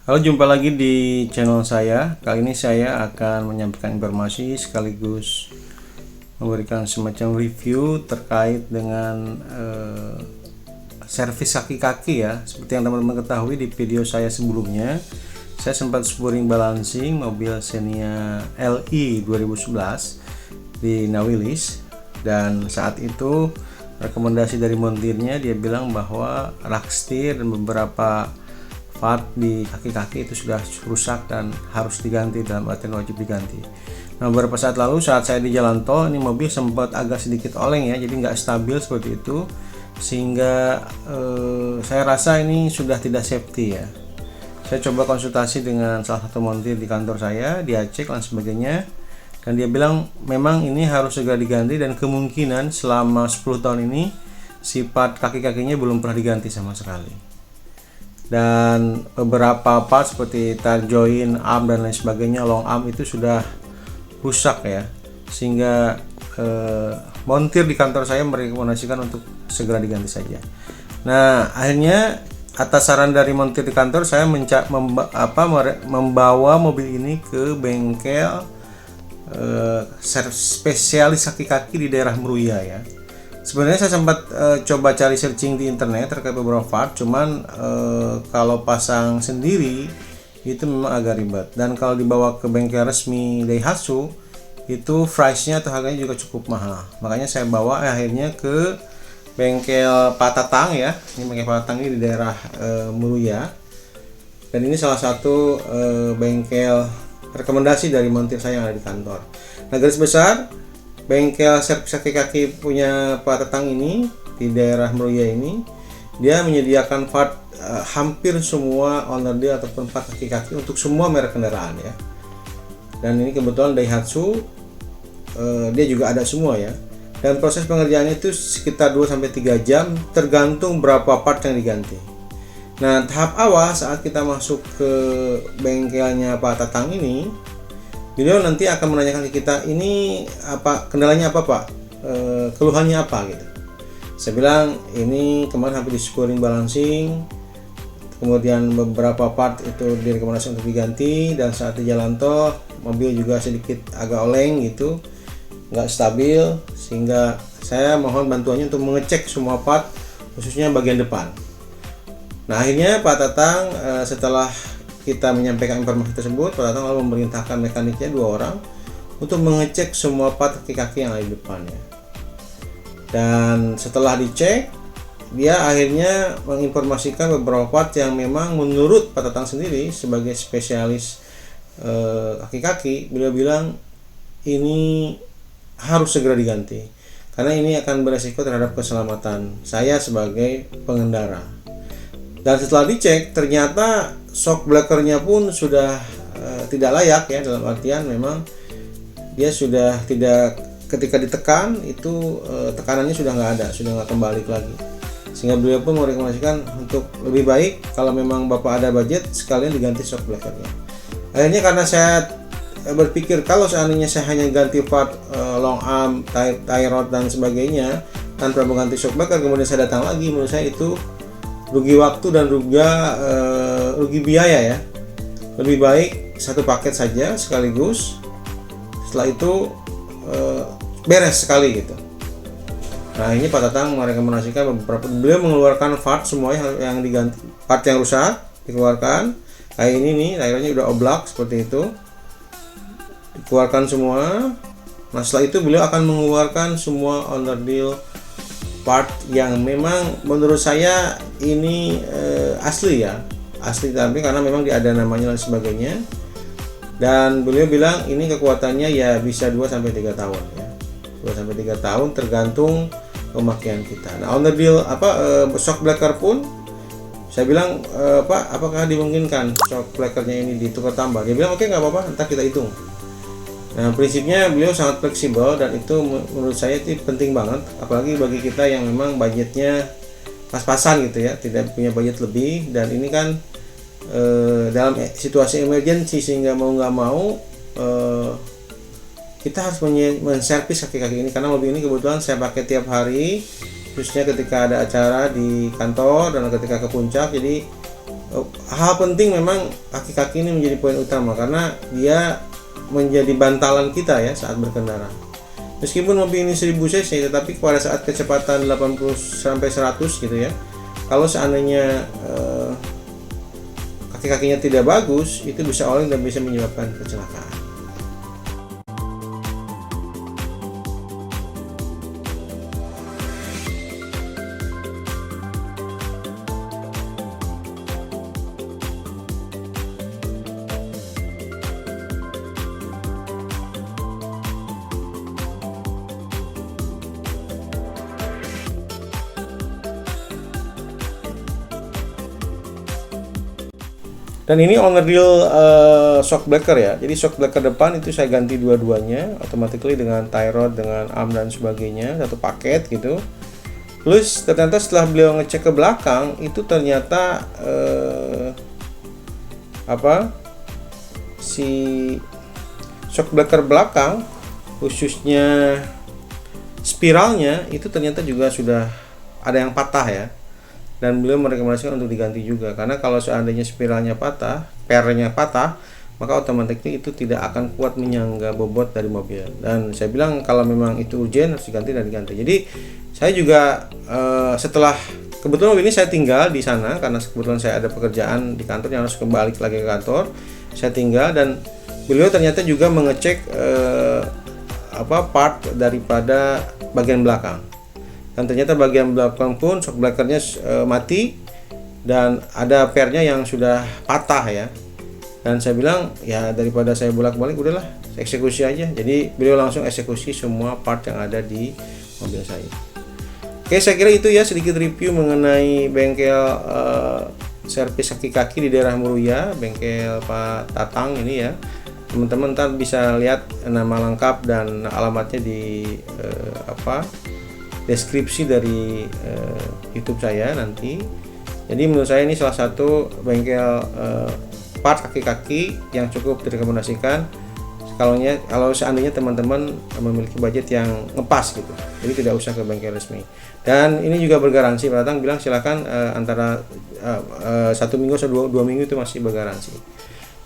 Halo, jumpa lagi di channel saya. Kali ini saya akan menyampaikan informasi sekaligus memberikan semacam review terkait dengan servis kaki-kaki ya. Seperti yang teman-teman ketahui di video saya sebelumnya, saya sempat spuring balancing mobil Xenia LI 2011 di Nawilis, dan saat itu rekomendasi dari montirnya, dia bilang bahwa rak setir dan beberapa part di kaki-kaki itu sudah rusak dan harus diganti, dalam artian wajib diganti. Nah, beberapa saat lalu saat saya di jalan tol, ini mobil sempat agak sedikit oleng ya, jadi nggak stabil seperti itu, sehingga saya rasa ini sudah tidak safety ya. Saya coba konsultasi dengan salah satu montir di kantor saya, dia cek dan sebagainya, dan dia bilang memang ini harus segera diganti, dan kemungkinan selama 10 tahun ini si part kaki-kakinya belum pernah diganti sama sekali. Dan beberapa part seperti tire joint, arm dan lain sebagainya, long arm itu sudah rusak ya, sehingga montir di kantor saya merekomendasikan untuk segera diganti saja. Nah, akhirnya atas saran dari montir di kantor, saya membawa mobil ini ke bengkel spesialis kaki-kaki di daerah Meruya ya. Sebenarnya saya sempat coba cari searching di internet terkait beberapa part, cuman kalau pasang sendiri itu memang agak ribet, dan kalau dibawa ke bengkel resmi Daihatsu itu price-nya atau harganya juga cukup mahal. Makanya saya bawa akhirnya ke bengkel Pak Tatang ya. Ini bengkel Pak Tatang ini di daerah Meruya, dan ini salah satu bengkel rekomendasi dari montir saya yang ada di kantor. Nah, garis besar bengkel servis kaki-kaki punya Pak Tatang ini di daerah Meruya ini, dia menyediakan part hampir semua owner deal ataupun part kaki-kaki untuk semua merek kendaraan ya. Dan ini kebetulan Daihatsu, dia juga ada semua ya. Dan proses pengerjaannya itu sekitar 2-3 jam tergantung berapa part yang diganti. Nah, tahap awal saat kita masuk ke bengkelnya Pak Tatang ini, beliau nanti akan menanyakan ke kita, ini apa kendalanya, apa Pak, keluhannya apa gitu. Saya bilang ini kemarin hampir di scoring balancing, kemudian beberapa part itu direkomendasi untuk diganti, dan saat di jalan tol mobil juga sedikit agak oleng gitu, nggak stabil, sehingga saya mohon bantuannya untuk mengecek semua part, khususnya bagian depan. Nah, akhirnya Pak Tatang setelah kita menyampaikan informasi tersebut, Pak Tatang lalu memerintahkan mekaniknya 2 orang untuk mengecek semua part kaki-kaki yang ada di depannya. Dan setelah dicek, dia akhirnya menginformasikan beberapa part yang memang menurut Pak Tatang sendiri sebagai spesialis kaki-kaki, beliau bilang ini harus segera diganti karena ini akan beresiko terhadap keselamatan saya sebagai pengendara. Dan setelah dicek, ternyata shock breaker-nya pun sudah tidak layak ya, dalam artian memang dia sudah tidak, ketika ditekan itu tekanannya sudah nggak ada, sudah nggak kembali lagi, sehingga beliau pun merekomendasikan untuk lebih baik kalau memang Bapak ada budget, sekalian diganti shock breaker-nya. Akhirnya karena saya berpikir kalau seandainya saya hanya ganti part long arm, tie rod dan sebagainya tanpa mengganti shock breaker, kemudian saya datang lagi, menurut saya itu rugi waktu dan rugi biaya ya. Lebih baik satu paket saja sekaligus, setelah itu beres sekali gitu. Nah, ini Pak Tatang merekomendasikan beberapa, beliau mengeluarkan part semuanya yang diganti, part yang rusak dikeluarkan. Kayak ini nih, akhirnya udah oblak seperti itu, dikeluarkan semua. Nah, setelah itu beliau akan mengeluarkan semua owner deal part yang memang menurut saya ini asli ya, asli, tapi karena memang dia ada namanya dan sebagainya. Dan beliau bilang ini kekuatannya ya bisa 2-3 tahun ya, 2-3 tahun tergantung pemakaian kita. Nah, owner deal shock breaker pun saya bilang, Pak, apakah dimungkinkan shock breakernya ini ditukar tambah? Dia bilang oke, nggak apa-apa, ntar kita hitung. Nah, prinsipnya beliau sangat fleksibel, dan itu menurut saya itu penting banget, apalagi bagi kita yang memang budgetnya pas-pasan gitu ya, tidak punya budget lebih. Dan ini kan dalam situasi emergency, sehingga mau nggak mau kita harus menservis kaki-kaki ini, karena mobil ini kebetulan saya pakai tiap hari, khususnya ketika ada acara di kantor dan ketika ke puncak. Jadi Hal penting memang kaki-kaki ini menjadi poin utama karena dia menjadi bantalan kita ya saat berkendara. Meskipun mobil ini 1000 cc tetapi pada saat kecepatan 80 sampai 100 gitu ya, kalau seandainya kaki-kakinya tidak bagus, itu bisa oleng dan bisa menyebabkan kecelakaan. Dan ini on real shock breaker ya. Jadi shock breaker depan itu saya ganti dua-duanya automatically dengan tie rod, dengan arm dan sebagainya, satu paket gitu. Plus ternyata setelah beliau ngecek ke belakang itu ternyata si shock breaker belakang khususnya spiralnya itu ternyata juga sudah ada yang patah ya. Dan beliau merekomendasikan untuk diganti juga karena kalau seandainya spiralnya patah, pernya patah, maka otomatis itu tidak akan kuat menyangga bobot dari mobil. Dan saya bilang kalau memang itu urgent harus diganti dan diganti. Jadi saya juga setelah kebetulan mobil ini saya tinggal di sana karena kebetulan saya ada pekerjaan di kantor yang harus kembali lagi ke kantor. Saya tinggal dan beliau ternyata juga mengecek part daripada bagian belakang. Dan ternyata bagian belakang pun shock breakernya mati dan ada pernya yang sudah patah ya. Dan saya bilang ya daripada saya bolak-balik udahlah eksekusi aja. Jadi beliau langsung eksekusi semua part yang ada di mobil saya. Oke, saya kira itu ya sedikit review mengenai bengkel servis kaki-kaki di daerah Meruya, bengkel Pak Tatang ini ya. Teman-teman ntar bisa lihat nama lengkap dan alamatnya di deskripsi dari YouTube saya nanti. Jadi menurut saya ini salah satu bengkel part kaki-kaki yang cukup direkomendasikan kalau seandainya teman-teman memiliki budget yang ngepas gitu. Jadi tidak usah ke bengkel resmi. Dan ini juga bergaransi. Pak Tatang bilang silakan antara 1 minggu atau 2 minggu itu masih bergaransi.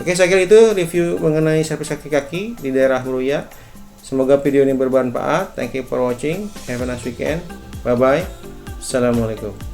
Oke, saya kira itu review mengenai servis kaki-kaki di daerah Meruya. Semoga video ini bermanfaat. Thank you for watching. Have a nice weekend. Bye bye. Assalamualaikum.